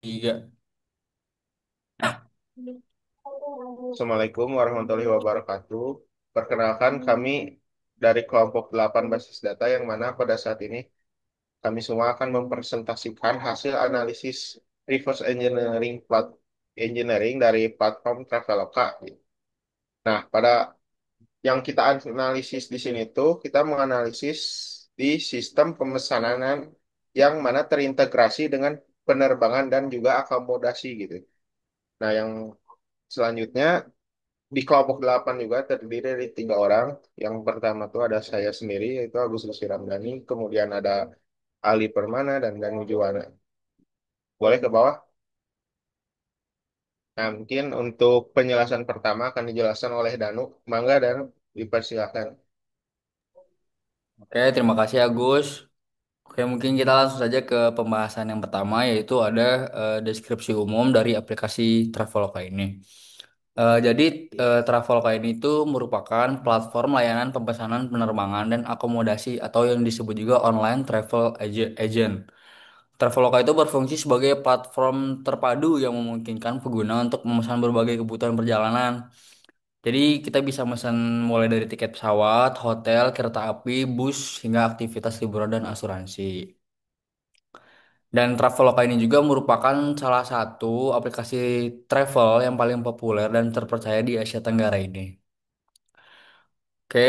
Tiga. Assalamualaikum warahmatullahi wabarakatuh. Perkenalkan kami dari kelompok 8 basis data yang mana pada saat ini kami semua akan mempresentasikan hasil analisis reverse engineering dari platform Traveloka. Nah, pada yang kita analisis di sini tuh kita menganalisis di sistem pemesanan yang mana terintegrasi dengan penerbangan dan juga akomodasi gitu. Nah, yang selanjutnya di kelompok 8 juga terdiri dari 3 orang. Yang pertama tuh ada saya sendiri, yaitu Agus Ramdhani. Kemudian ada Ali Permana dan Danu Juwana. Boleh ke bawah? Nah, mungkin untuk penjelasan pertama akan dijelaskan oleh Danu. Mangga, Danu, dipersilakan. Oke, terima kasih Agus. Oke, mungkin kita langsung saja ke pembahasan yang pertama yaitu ada deskripsi umum dari aplikasi Traveloka ini. Jadi Traveloka ini itu merupakan platform layanan pemesanan penerbangan dan akomodasi atau yang disebut juga online travel agent. Traveloka itu berfungsi sebagai platform terpadu yang memungkinkan pengguna untuk memesan berbagai kebutuhan perjalanan. Jadi kita bisa pesan mulai dari tiket pesawat, hotel, kereta api, bus, hingga aktivitas liburan dan asuransi. Dan Traveloka ini juga merupakan salah satu aplikasi travel yang paling populer dan terpercaya di Asia Tenggara ini. Oke,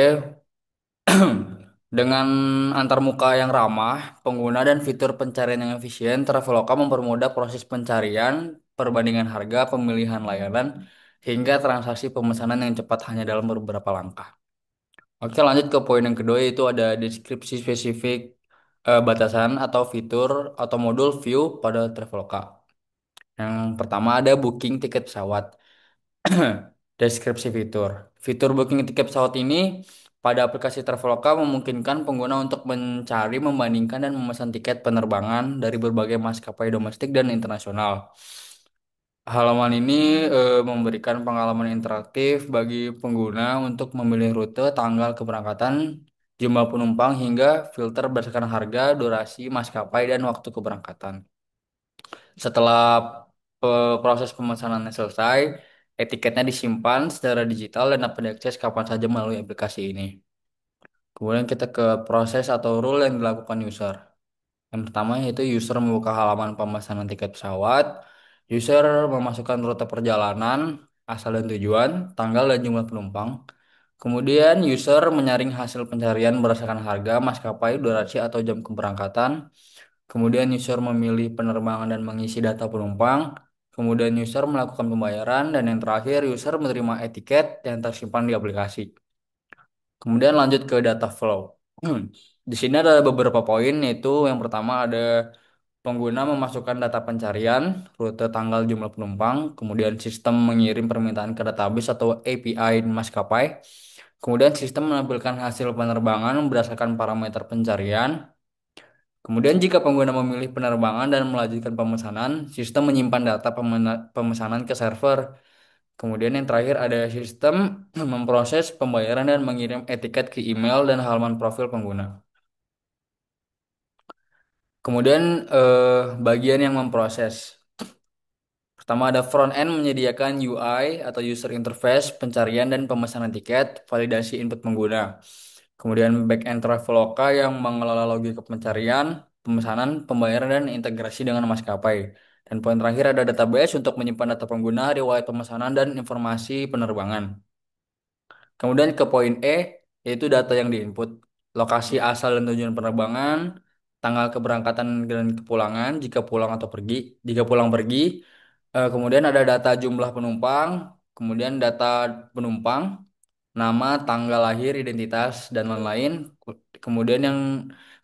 dengan antarmuka yang ramah, pengguna dan fitur pencarian yang efisien, Traveloka mempermudah proses pencarian, perbandingan harga, pemilihan layanan, hingga transaksi pemesanan yang cepat hanya dalam beberapa langkah. Oke, lanjut ke poin yang kedua yaitu ada deskripsi spesifik batasan atau fitur atau modul view pada Traveloka. Yang pertama ada booking tiket pesawat. Deskripsi fitur. Fitur booking tiket pesawat ini pada aplikasi Traveloka memungkinkan pengguna untuk mencari, membandingkan, dan memesan tiket penerbangan dari berbagai maskapai domestik dan internasional. Halaman ini memberikan pengalaman interaktif bagi pengguna untuk memilih rute, tanggal keberangkatan, jumlah penumpang, hingga filter berdasarkan harga, durasi, maskapai, dan waktu keberangkatan. Setelah proses pemesanannya selesai, etiketnya disimpan secara digital dan dapat diakses kapan saja melalui aplikasi ini. Kemudian kita ke proses atau rule yang dilakukan user. Yang pertama yaitu user membuka halaman pemesanan tiket pesawat. User memasukkan rute perjalanan, asal dan tujuan, tanggal dan jumlah penumpang. Kemudian user menyaring hasil pencarian berdasarkan harga, maskapai, durasi atau jam keberangkatan. Kemudian user memilih penerbangan dan mengisi data penumpang. Kemudian user melakukan pembayaran dan yang terakhir user menerima etiket yang tersimpan di aplikasi. Kemudian lanjut ke data flow. Di sini ada beberapa poin yaitu yang pertama ada pengguna memasukkan data pencarian, rute, tanggal, jumlah penumpang, kemudian sistem mengirim permintaan ke database atau API maskapai. Kemudian sistem menampilkan hasil penerbangan berdasarkan parameter pencarian. Kemudian jika pengguna memilih penerbangan dan melanjutkan pemesanan, sistem menyimpan data pemesanan ke server. Kemudian yang terakhir ada sistem memproses pembayaran dan mengirim etiket ke email dan halaman profil pengguna. Kemudian bagian yang memproses. Pertama ada front end menyediakan UI atau user interface, pencarian dan pemesanan tiket, validasi input pengguna. Kemudian back end Traveloka yang mengelola logika pencarian, pemesanan, pembayaran dan integrasi dengan maskapai. Dan poin terakhir ada database untuk menyimpan data pengguna, riwayat pemesanan dan informasi penerbangan. Kemudian ke poin E, yaitu data yang diinput, lokasi asal dan tujuan penerbangan, tanggal keberangkatan dan kepulangan, jika pulang atau pergi, jika pulang pergi. Kemudian ada data jumlah penumpang, kemudian data penumpang, nama, tanggal lahir, identitas, dan lain-lain. Kemudian yang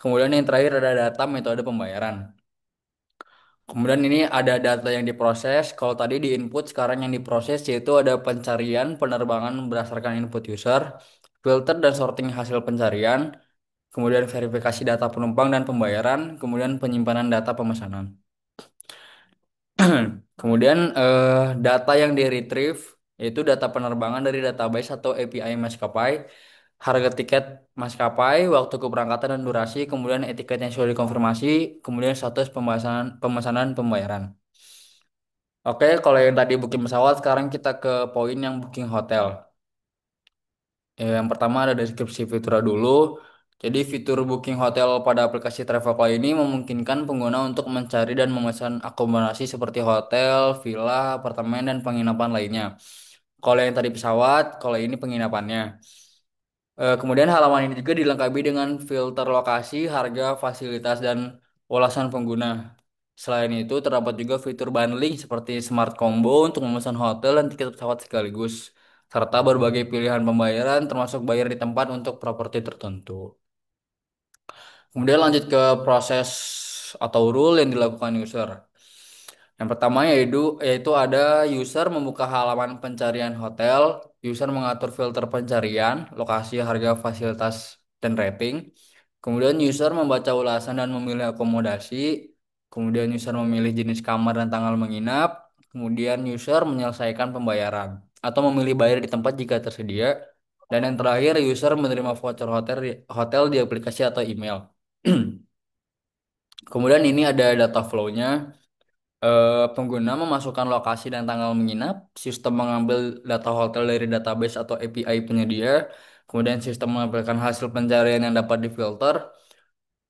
kemudian yang terakhir ada data metode pembayaran. Kemudian ini ada data yang diproses. Kalau tadi di input, sekarang yang diproses yaitu ada pencarian penerbangan berdasarkan input user, filter dan sorting hasil pencarian, kemudian verifikasi data penumpang dan pembayaran, kemudian penyimpanan data pemesanan. Kemudian data yang di retrieve yaitu data penerbangan dari database atau API maskapai, harga tiket maskapai, waktu keberangkatan dan durasi, kemudian etiketnya sudah dikonfirmasi, kemudian status pemesanan pembayaran. Oke, kalau yang tadi booking pesawat, sekarang kita ke poin yang booking hotel. Yang pertama ada deskripsi fitur dulu. Jadi fitur booking hotel pada aplikasi Traveloka ini memungkinkan pengguna untuk mencari dan memesan akomodasi seperti hotel, villa, apartemen, dan penginapan lainnya. Kalau yang tadi pesawat, kalau ini penginapannya. Kemudian halaman ini juga dilengkapi dengan filter lokasi, harga, fasilitas, dan ulasan pengguna. Selain itu, terdapat juga fitur bundling seperti Smart Combo untuk memesan hotel dan tiket pesawat sekaligus, serta berbagai pilihan pembayaran termasuk bayar di tempat untuk properti tertentu. Kemudian lanjut ke proses atau rule yang dilakukan user. Yang pertama yaitu ada user membuka halaman pencarian hotel, user mengatur filter pencarian, lokasi, harga, fasilitas, dan rating. Kemudian user membaca ulasan dan memilih akomodasi. Kemudian user memilih jenis kamar dan tanggal menginap. Kemudian user menyelesaikan pembayaran atau memilih bayar di tempat jika tersedia. Dan yang terakhir user menerima voucher hotel di aplikasi atau email. Kemudian ini ada data flow-nya. Pengguna memasukkan lokasi dan tanggal menginap, sistem mengambil data hotel dari database atau API penyedia, kemudian sistem menampilkan hasil pencarian yang dapat difilter,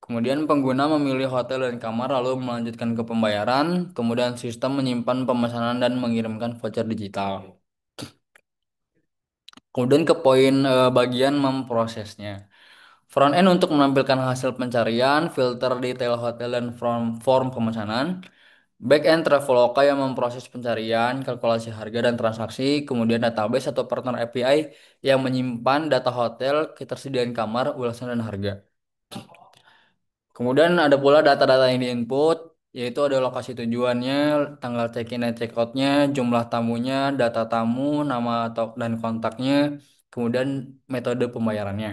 kemudian pengguna memilih hotel dan kamar lalu melanjutkan ke pembayaran, kemudian sistem menyimpan pemesanan dan mengirimkan voucher digital. Kemudian ke poin bagian memprosesnya. Front end untuk menampilkan hasil pencarian, filter detail hotel dan form pemesanan. Backend Traveloka yang memproses pencarian, kalkulasi harga dan transaksi, kemudian database atau partner API yang menyimpan data hotel, ketersediaan kamar, ulasan dan harga. Kemudian ada pula data-data yang diinput, yaitu ada lokasi tujuannya, tanggal check-in dan check-outnya, jumlah tamunya, data tamu, nama atau dan kontaknya, kemudian metode pembayarannya.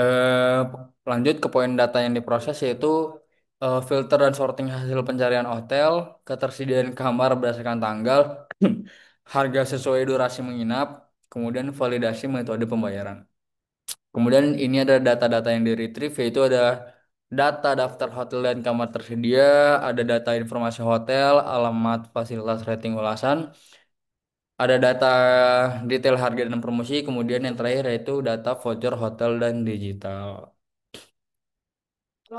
Eh, Lanjut ke poin data yang diproses yaitu filter dan sorting hasil pencarian hotel, ketersediaan kamar berdasarkan tanggal, harga sesuai durasi menginap, kemudian validasi metode pembayaran. Kemudian ini ada data-data yang di-retrieve yaitu ada data daftar hotel dan kamar tersedia, ada data informasi hotel, alamat, fasilitas, rating, ulasan, ada data detail harga dan promosi, kemudian yang terakhir yaitu data voucher hotel dan digital.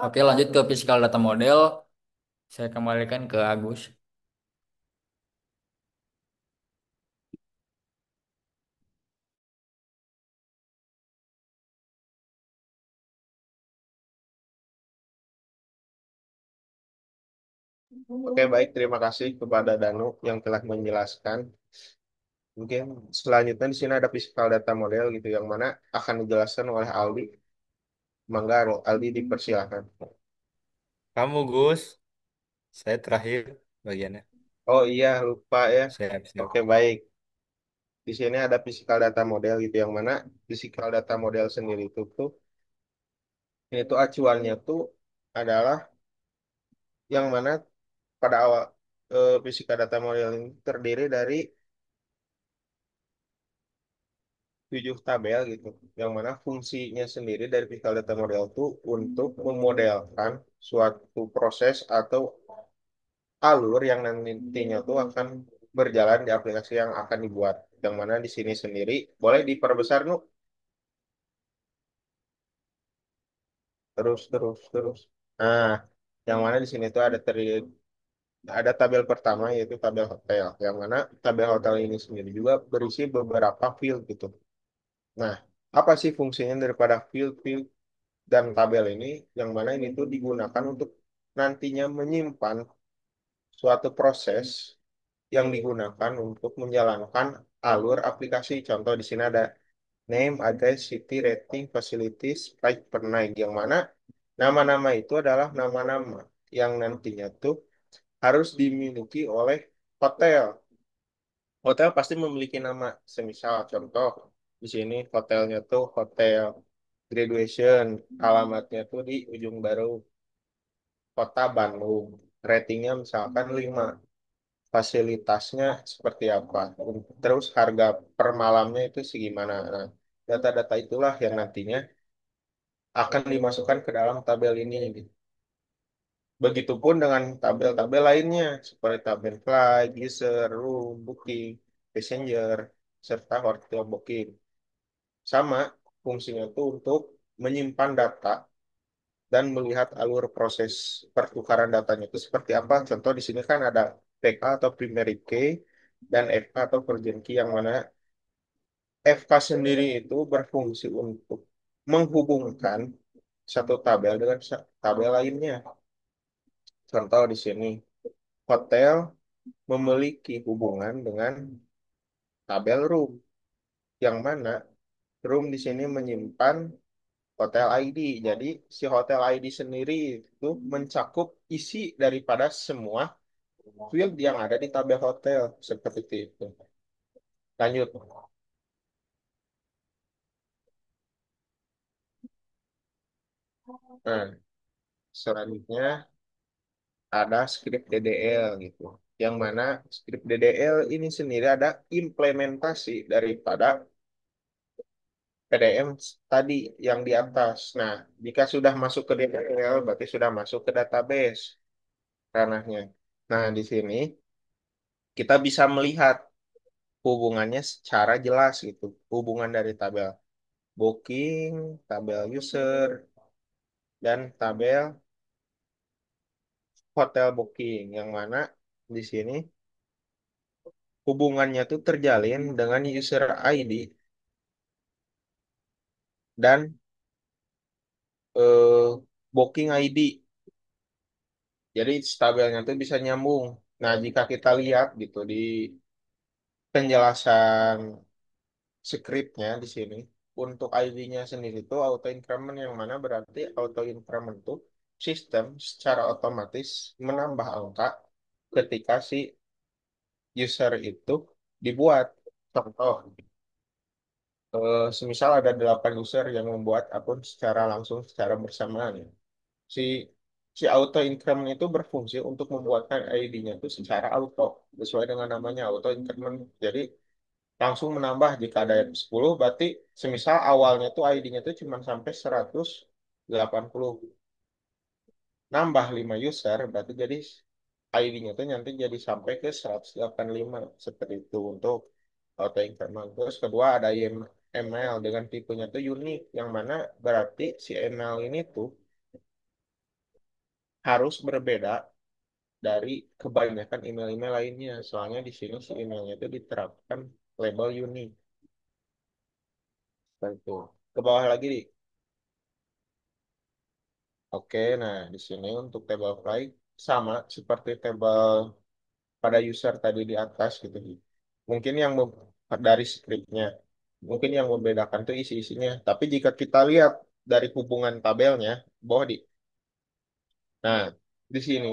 Oke, lanjut ke physical data model. Saya kembalikan ke Agus. Oke, baik. Terima kasih kepada Danu yang telah menjelaskan. Mungkin selanjutnya di sini ada physical data model gitu yang mana akan dijelaskan oleh Aldi. Mangga Aldi dipersilakan. Kamu Gus, saya terakhir bagiannya. Oh iya, lupa ya. Siap, siap. Oke, baik. Di sini ada physical data model gitu yang mana physical data model sendiri itu tuh ini tuh acuannya tuh adalah yang mana pada awal physical data model ini terdiri dari 7 tabel gitu. Yang mana fungsinya sendiri dari physical data model itu untuk memodelkan suatu proses atau alur yang nantinya tuh akan berjalan di aplikasi yang akan dibuat. Yang mana di sini sendiri boleh diperbesar nu terus terus terus. Nah, yang mana di sini tuh ada tabel pertama yaitu tabel hotel. Yang mana tabel hotel ini sendiri juga berisi beberapa field gitu. Nah, apa sih fungsinya daripada field-field dan tabel ini? Yang mana ini tuh digunakan untuk nantinya menyimpan suatu proses yang digunakan untuk menjalankan alur aplikasi. Contoh di sini ada name, address, city, rating, facilities, price per night. Yang mana nama-nama itu adalah nama-nama yang nantinya tuh harus dimiliki oleh hotel. Hotel pasti memiliki nama. Semisal contoh di sini hotelnya tuh hotel Graduation, alamatnya tuh di Ujung Baru, Kota Bandung. Ratingnya misalkan 5. Fasilitasnya seperti apa. Terus harga per malamnya itu segimana. Nah, data-data itulah yang nantinya akan dimasukkan ke dalam tabel ini. Begitupun dengan tabel-tabel lainnya seperti tabel flight, user, room, booking, passenger, serta hotel booking. Sama fungsinya itu untuk menyimpan data dan melihat alur proses pertukaran datanya itu seperti apa. Contoh di sini kan ada PK atau primary key dan FK atau virgin key yang mana FK sendiri itu berfungsi untuk menghubungkan satu tabel dengan tabel lainnya. Contoh di sini, hotel memiliki hubungan dengan tabel room, yang mana room di sini menyimpan hotel ID. Jadi si hotel ID sendiri itu mencakup isi daripada semua field yang ada di tabel hotel seperti itu. Lanjut. Nah, selanjutnya ada script DDL gitu. Yang mana script DDL ini sendiri ada implementasi daripada PDM tadi yang di atas. Nah, jika sudah masuk ke DDL, berarti sudah masuk ke database ranahnya. Nah, di sini kita bisa melihat hubungannya secara jelas gitu. Hubungan dari tabel booking, tabel user, dan tabel hotel booking. Yang mana di sini hubungannya tuh terjalin dengan user ID dan booking ID. Jadi tabelnya tuh bisa nyambung. Nah, jika kita lihat gitu di penjelasan scriptnya di sini, untuk ID-nya sendiri itu auto increment yang mana berarti auto increment itu sistem secara otomatis menambah angka ketika si user itu dibuat. Contoh, semisal ada 8 user yang membuat akun secara langsung secara bersamaan. Si si auto increment itu berfungsi untuk membuatkan ID-nya itu secara auto sesuai dengan namanya auto increment. Jadi langsung menambah jika ada yang 10 berarti semisal awalnya tuh ID-nya tuh cuma sampai 180, nambah 5 user berarti jadi ID-nya tuh nanti jadi sampai ke 185 seperti itu untuk auto increment. Terus kedua ada email dengan tipenya tuh unik yang mana berarti si email ini tuh harus berbeda dari kebanyakan email-email lainnya. Soalnya di sini si emailnya itu diterapkan label unik. Seperti itu. Ke bawah lagi, Di. Oke, nah di sini untuk table flight sama seperti table pada user tadi di atas gitu. Mungkin yang dari scriptnya, mungkin yang membedakan tuh isi-isinya. Tapi jika kita lihat dari hubungan tabelnya, bawah, Di. Nah, di sini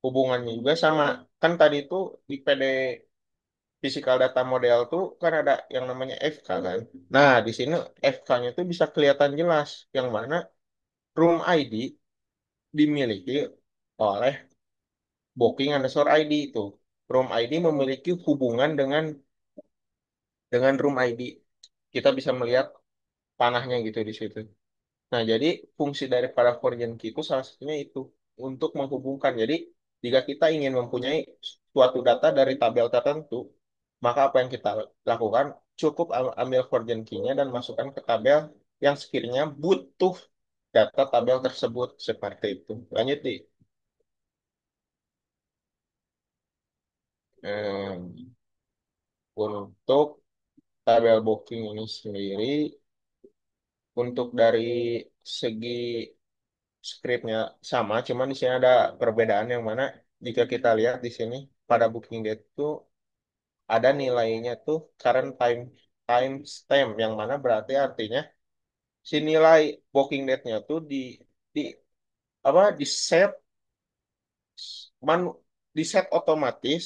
hubungannya juga sama. Kan tadi itu di PD physical data model tuh kan ada yang namanya FK kan. Nah, di sini FK-nya tuh bisa kelihatan jelas yang mana room ID dimiliki oleh booking underscore ID itu. Room ID memiliki hubungan dengan room ID. Kita bisa melihat panahnya gitu di situ. Nah, jadi fungsi daripada foreign key itu salah satunya itu untuk menghubungkan. Jadi, jika kita ingin mempunyai suatu data dari tabel tertentu, maka apa yang kita lakukan? Cukup ambil foreign key-nya dan masukkan ke tabel yang sekiranya butuh data tabel tersebut seperti itu. Lanjut, Di. Hmm, untuk tabel booking ini sendiri, untuk dari segi scriptnya sama, cuman di sini ada perbedaan yang mana jika kita lihat di sini pada booking date itu ada nilainya tuh current time stamp yang mana berarti artinya si nilai booking date-nya tuh di apa di set man di set otomatis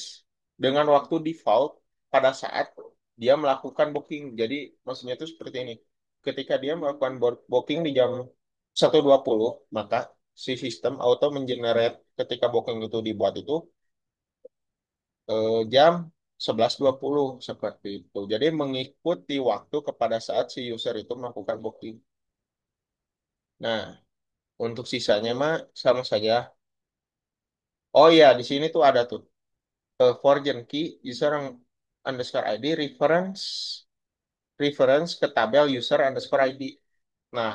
dengan waktu default pada saat dia melakukan booking. Jadi maksudnya itu seperti ini. Ketika dia melakukan booking di jam 1.20 maka si sistem auto mengenerate ketika booking itu dibuat itu jam 11.20 seperti itu. Jadi mengikuti waktu kepada saat si user itu melakukan booking. Nah, untuk sisanya mah sama saja. Oh iya, di sini tuh ada tuh foreign key user underscore ID reference reference ke tabel user underscore ID. Nah,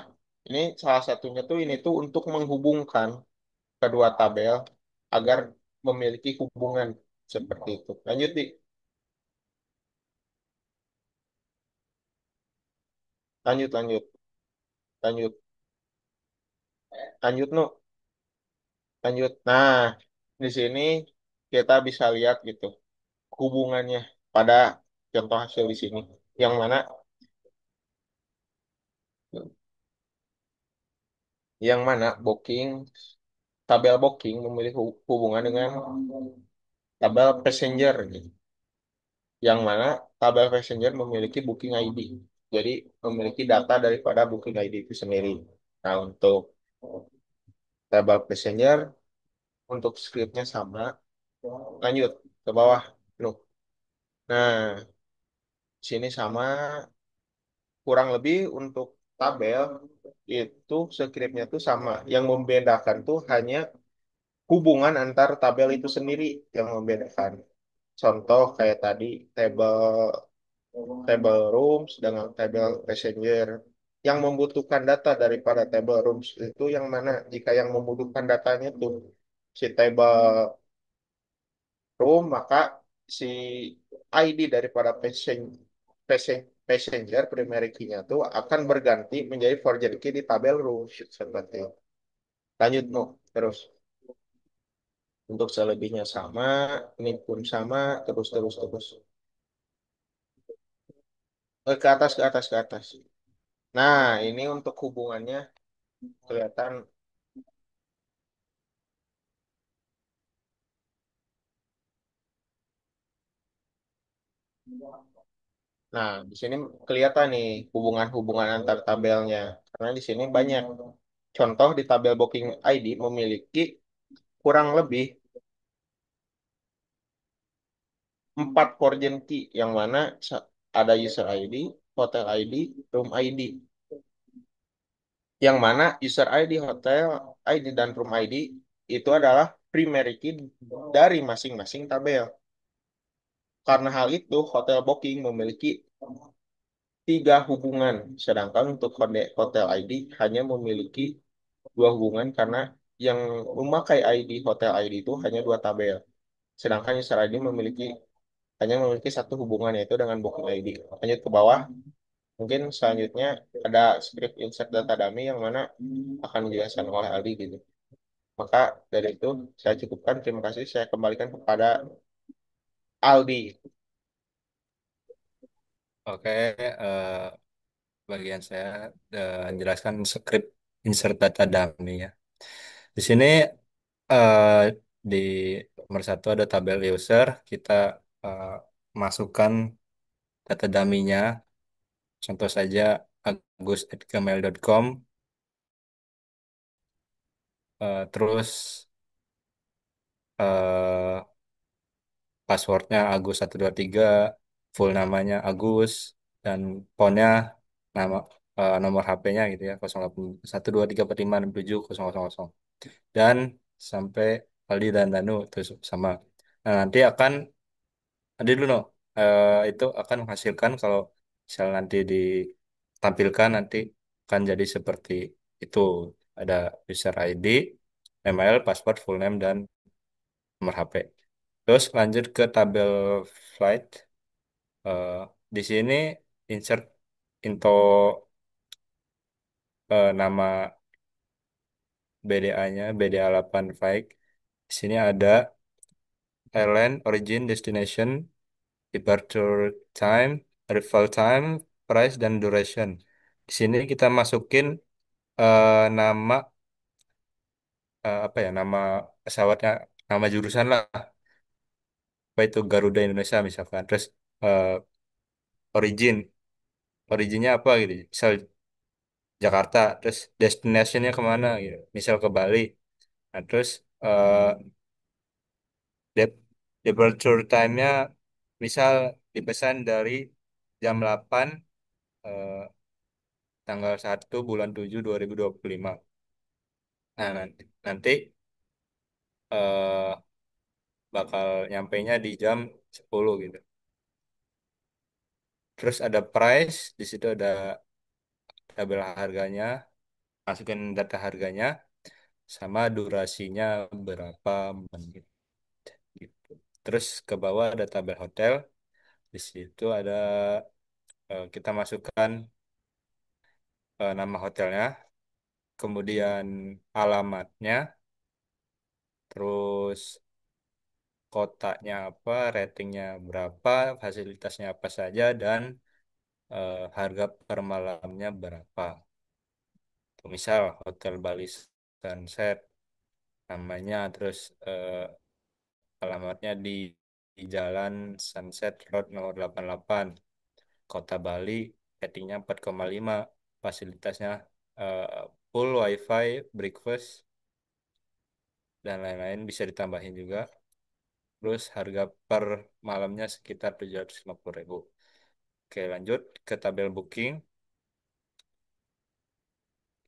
ini salah satunya tuh ini tuh untuk menghubungkan kedua tabel agar memiliki hubungan seperti itu. Lanjut, Di. Lanjut, lanjut, lanjut, lanjut, Nu. Lanjut. Nah, di sini kita bisa lihat gitu hubungannya pada contoh hasil di sini. Yang mana booking tabel booking memiliki hubungan dengan tabel passenger gitu. Yang mana tabel passenger memiliki booking ID. Jadi memiliki data daripada booking ID itu sendiri. Nah, untuk tabel passenger untuk scriptnya sama. Lanjut ke bawah. Nuh. Nah, sini sama kurang lebih untuk tabel itu scriptnya tuh sama. Yang membedakan tuh hanya hubungan antar tabel itu sendiri yang membedakan. Contoh kayak tadi table table rooms dengan table passenger. Yang membutuhkan data daripada table rooms itu yang mana? Jika yang membutuhkan datanya tuh si table room, maka si ID daripada passenger primary key-nya tuh akan berganti menjadi forwarded key di tabel room seperti itu. Lanjut, no. Terus untuk selebihnya sama, ini pun sama, terus terus terus. Ke atas, ke atas, ke atas. Nah, ini untuk hubungannya kelihatan. Nah, di sini kelihatan nih hubungan-hubungan antar tabelnya. Karena di sini banyak. Contoh di tabel booking ID memiliki kurang lebih 4 foreign key yang mana ada user ID, hotel ID, room ID. Yang mana user ID, hotel ID, dan room ID itu adalah primary key dari masing-masing tabel. Karena hal itu, hotel booking memiliki 3 hubungan, sedangkan untuk hotel ID hanya memiliki 2 hubungan karena yang memakai ID hotel ID itu hanya 2 tabel. Sedangkan user ID hanya memiliki 1 hubungan yaitu dengan booking ID. Lanjut ke bawah, mungkin selanjutnya ada script insert data dummy yang mana akan dijelaskan oleh Aldi gitu. Maka dari itu saya cukupkan. Terima kasih. Saya kembalikan kepada Aldi. Oke, bagian saya menjelaskan script insert data dummy ya. Di sini eh, di nomor satu ada tabel user, kita eh, masukkan data dummy-nya, contoh saja agus@gmail.com, terus eh, passwordnya Agus123, full namanya Agus, dan ponnya nama nomor HP-nya gitu ya 081234567000 dan sampai Aldi dan Danu terus sama. Nah, nanti akan nanti dulu no, itu akan menghasilkan kalau misal nanti ditampilkan nanti akan jadi seperti itu, ada user ID, email, password, full name, dan nomor HP. Terus lanjut ke tabel flight. Eh, di sini insert info nama BDA-nya, BDA 8 flight. Di sini ada airline, origin, destination, departure time, arrival time, price, dan duration. Di sini kita masukin nama apa ya, nama pesawatnya, nama jurusan lah, apa itu Garuda Indonesia misalkan. Terus eh, origin, originnya apa gitu. Misal Jakarta, terus destinasinya kemana gitu. Misal ke Bali. Nah, terus eh, departure time-nya misal dipesan dari jam 8 eh, tanggal 1 bulan 7 2025. Nah, nanti bakal nyampainya di jam 10 gitu. Terus ada price, di situ ada tabel harganya, masukin data harganya, sama durasinya berapa menit gitu. Terus ke bawah ada tabel hotel, di situ ada kita masukkan nama hotelnya, kemudian alamatnya, terus kotanya apa, ratingnya berapa, fasilitasnya apa saja, dan harga per malamnya berapa. Misal Hotel Bali Sunset namanya, terus alamatnya di Jalan Sunset Road nomor 88, Kota Bali, ratingnya 4,5, fasilitasnya eh, full wifi, breakfast, dan lain-lain bisa ditambahin juga. Terus harga per malamnya sekitar 750.000. Oke, lanjut ke tabel booking.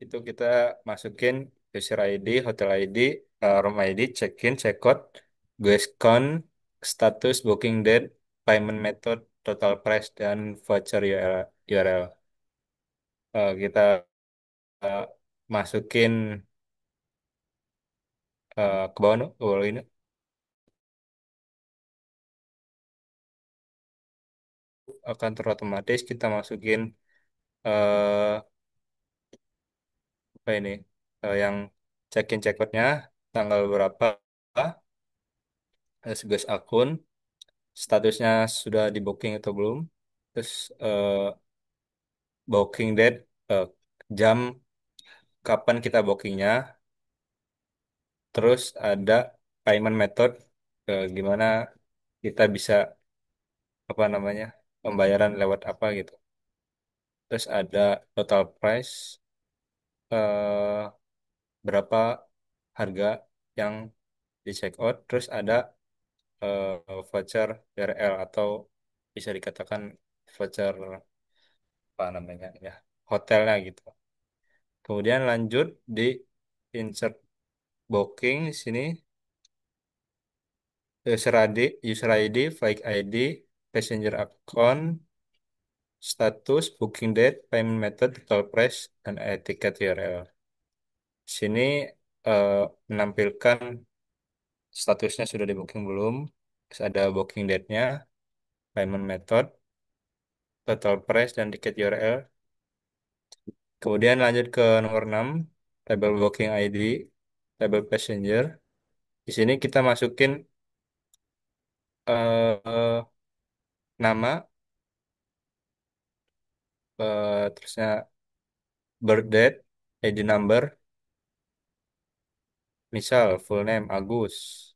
Itu kita masukin user ID, hotel ID, room ID, check-in, check-out, guest count, status, booking date, payment method, total price, dan voucher URL. Kita eh, masukin ke bawah, ke bawah ini akan terotomatis kita masukin eh apa ini, yang check-in check-outnya tanggal berapa, sebagai akun, statusnya sudah di booking atau belum, terus booking date, eh, jam kapan kita bookingnya, terus ada payment method, gimana kita bisa apa namanya, pembayaran lewat apa gitu, terus ada total price, eh, berapa harga yang di check out, terus ada voucher URL atau bisa dikatakan voucher apa namanya ya, hotelnya gitu. Kemudian lanjut di insert booking di sini, user ID, flight ID, passenger account, status, booking date, payment method, total price, dan tiket URL. Sini eh, menampilkan statusnya sudah di booking belum, terus ada booking date-nya, payment method, total price, dan tiket URL. Kemudian lanjut ke nomor 6, table booking ID, table passenger. Di sini kita masukin eh, nama, terusnya birth date, ID number, misal full name Agus,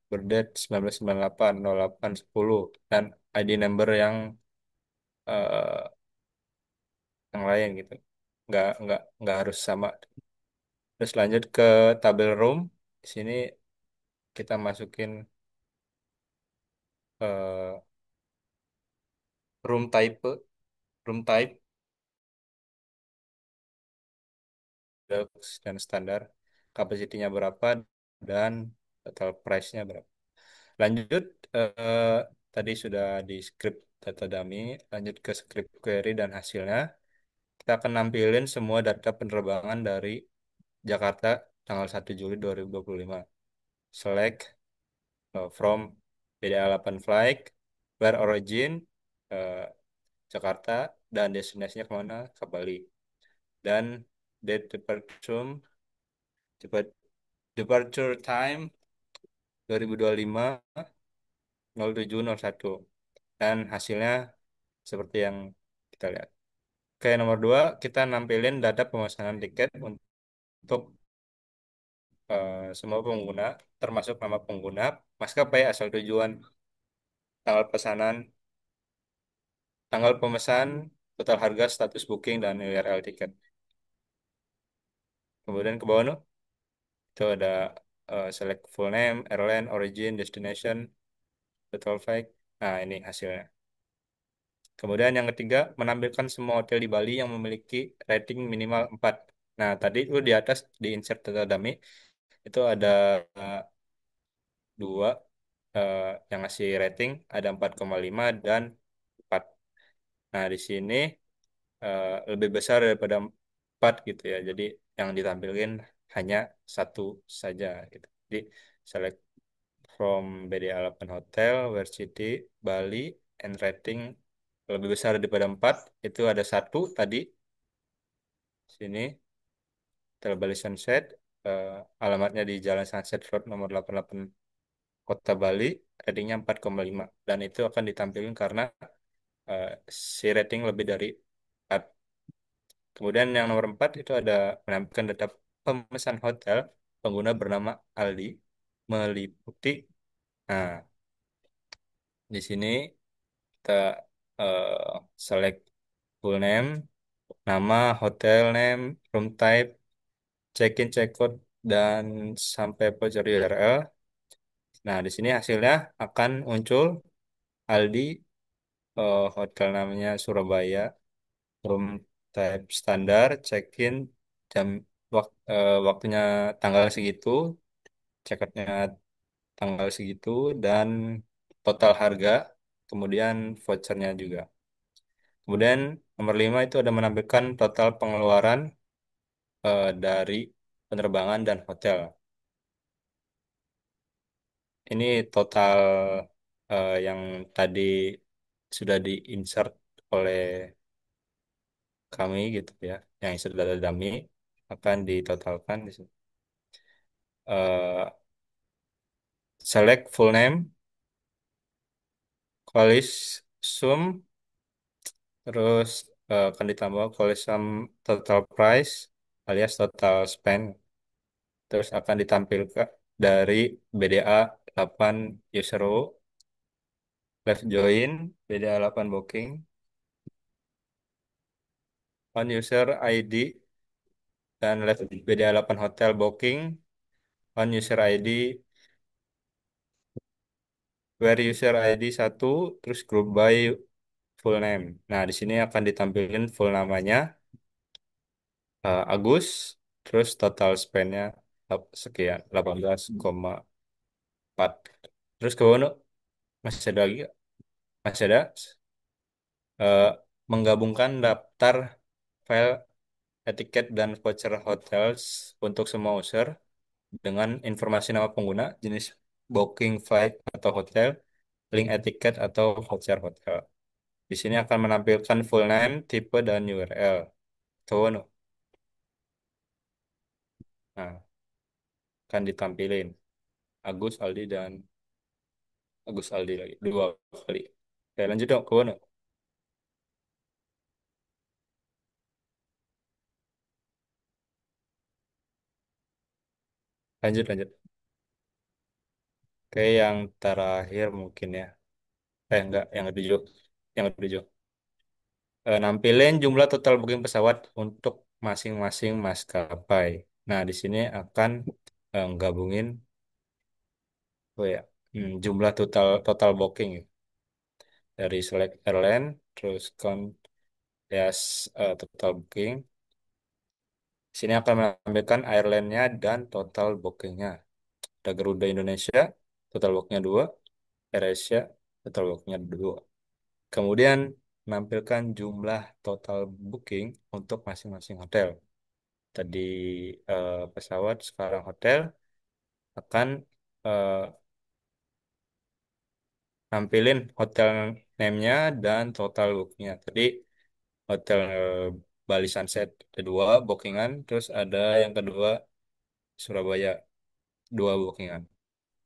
birth date 1998, 08, 10, dan ID number eh, yang lain gitu. Nggak harus sama. Terus lanjut ke tabel room. Di sini kita masukin eh, room type, room type, deluxe dan standar, kapasitinya berapa, dan total price-nya berapa. Lanjut, eh, tadi sudah di script data dummy, lanjut ke script query dan hasilnya. Kita akan nampilin semua data penerbangan dari Jakarta tanggal 1 Juli 2025. Select from BDA 8 flight, where origin, eh, Jakarta, dan destinasinya kemana, ke Bali. Dan date departure, departure time 2025 0701, dan hasilnya seperti yang kita lihat. Oke, nomor 2, kita nampilin data pemesanan tiket untuk semua pengguna, termasuk nama pengguna, maskapai asal tujuan, tanggal pesanan, tanggal pemesan, total harga, status booking, dan URL tiket. Kemudian ke bawah no, itu ada select full name, airline, origin, destination, total flight. Nah, ini hasilnya. Kemudian yang ketiga, menampilkan semua hotel di Bali yang memiliki rating minimal 4. Nah, tadi itu di atas di insert data dummy itu ada eh, dua, eh, yang ngasih rating ada 4,5 dan 4. Nah, di sini lebih besar daripada 4 gitu ya. Jadi yang ditampilkan hanya satu saja gitu. Jadi select from BDA 8 Hotel, Where City, Bali, and rating lebih besar daripada 4 itu ada satu tadi sini. Hotel Bali Sunset, eh, alamatnya di Jalan Sunset Road nomor 88 Kota Bali, ratingnya 4,5 dan itu akan ditampilkan karena eh, si rating lebih dari 4. Kemudian yang nomor 4 itu ada menampilkan data pemesan hotel pengguna bernama Aldi meliputi. Nah, di sini kita select full name, nama, hotel name, room type, check-in, check-out, dan sampai voucher URL. Nah, di sini hasilnya akan muncul Aldi, hotel namanya Surabaya, room type standar, check-in, jam waktunya tanggal segitu, check-outnya tanggal segitu, dan total harga, kemudian vouchernya juga. Kemudian nomor 5 itu ada menampilkan total pengeluaran dari penerbangan dan hotel. Ini total yang tadi sudah di-insert oleh kami gitu ya, yang sudah ada dummy akan ditotalkan di sini. Select full name, Qualis sum, terus akan ditambah Qualis sum total price alias total spend, terus akan ditampilkan dari BDA 8 user row, left join, BDA 8 booking, on user ID, dan left BDA 8 hotel booking, on user ID, where user ID 1, terus group by full name. Nah, di sini akan ditampilkan full namanya Agus, terus total spendnya sekian 18,4. Terus ke mana? Masih ada lagi nggak? Masih ada eh, menggabungkan daftar file etiket dan voucher hotels untuk semua user dengan informasi nama pengguna, jenis booking flight atau hotel, link etiket atau voucher hotel. Di sini akan menampilkan full name, tipe, dan URL. Tuh, no. Nah, akan ditampilin Agus, Aldi, dan Agus Aldi lagi. Dua kali. Oke, lanjut dong. Ke mana? Lanjut, lanjut. Oke, yang terakhir mungkin ya. Enggak. Yang ketujuh. Yang ketujuh. Nampilin jumlah total booking pesawat untuk masing-masing maskapai. Nah, di sini akan gabungin oh ya, jumlah total total booking ya. Dari select airline, terus count as total booking. Sini akan menampilkan airline-nya dan total bookingnya. Ada Garuda Indonesia, total bookingnya 2. AirAsia, total bookingnya 2. Kemudian menampilkan jumlah total booking untuk masing-masing hotel. Tadi pesawat, sekarang hotel akan eh, nampilin hotel name-nya dan total bookingnya. Tadi hotel Bali Sunset ada 2 bookingan, terus ada yang kedua Surabaya 2 bookingan.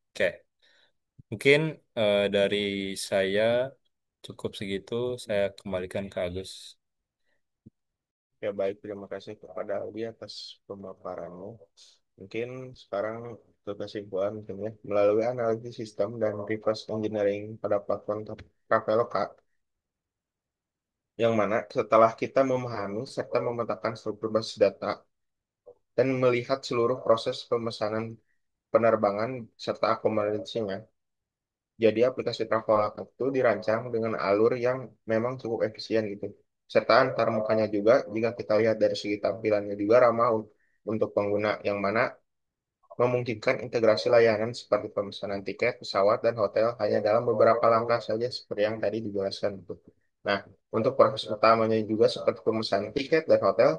Oke, mungkin dari saya cukup segitu. Saya kembalikan ke Agus. Ya baik, terima kasih kepada Aldi atas pemaparannya. Mungkin sekarang untuk kesimpulan mungkin ya, melalui analisis sistem dan reverse engineering pada platform Traveloka, yang mana setelah kita memahami serta memetakan struktur basis data dan melihat seluruh proses pemesanan penerbangan serta akomodasinya, jadi aplikasi Traveloka itu dirancang dengan alur yang memang cukup efisien gitu. Serta antar mukanya juga, jika kita lihat dari segi tampilannya juga ramah untuk pengguna, yang mana memungkinkan integrasi layanan seperti pemesanan tiket, pesawat, dan hotel hanya dalam beberapa langkah saja seperti yang tadi dijelaskan. Nah, untuk proses utamanya juga seperti pemesanan tiket dan hotel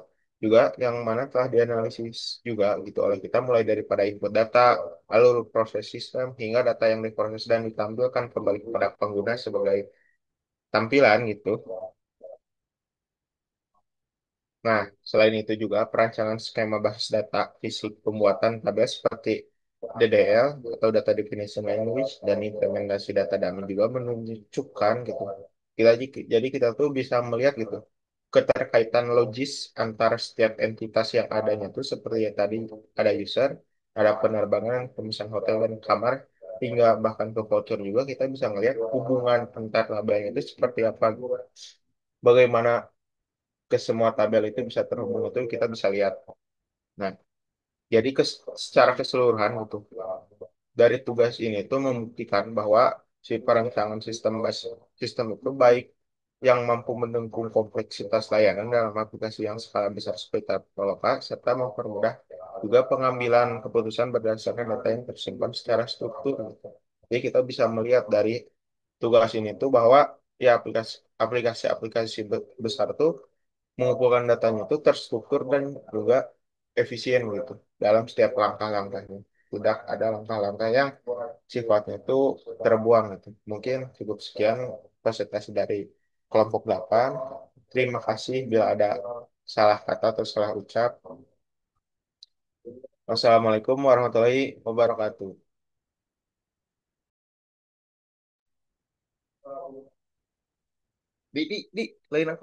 juga yang mana telah dianalisis juga gitu oleh kita mulai daripada input data, alur proses sistem, hingga data yang diproses dan ditampilkan kembali kepada pengguna sebagai tampilan gitu. Nah, selain itu juga perancangan skema basis data fisik pembuatan tabel seperti DDL atau Data Definition Language dan implementasi data dummy juga menunjukkan gitu. Jadi kita tuh bisa melihat gitu keterkaitan logis antara setiap entitas yang adanya tuh seperti yang tadi ada user, ada penerbangan, pemesan hotel dan kamar, hingga bahkan ke voucher juga kita bisa melihat hubungan antar labelnya itu seperti apa gitu. Bagaimana ke semua tabel itu bisa terhubung itu kita bisa lihat. Nah, jadi secara keseluruhan gitu, dari tugas ini itu membuktikan bahwa si perancangan sistem itu baik yang mampu mendukung kompleksitas layanan dalam aplikasi yang skala besar seperti Traveloka, serta mempermudah juga pengambilan keputusan berdasarkan data yang tersimpan secara struktur, gitu. Jadi kita bisa melihat dari tugas ini tuh bahwa ya aplikasi-aplikasi besar tuh mengumpulkan datanya itu terstruktur dan juga efisien gitu dalam setiap langkah-langkahnya. Tidak ada langkah-langkah yang sifatnya itu terbuang gitu. Mungkin cukup sekian presentasi dari kelompok 8. Terima kasih bila ada salah kata atau salah ucap. Wassalamualaikum warahmatullahi wabarakatuh. Di, lain aku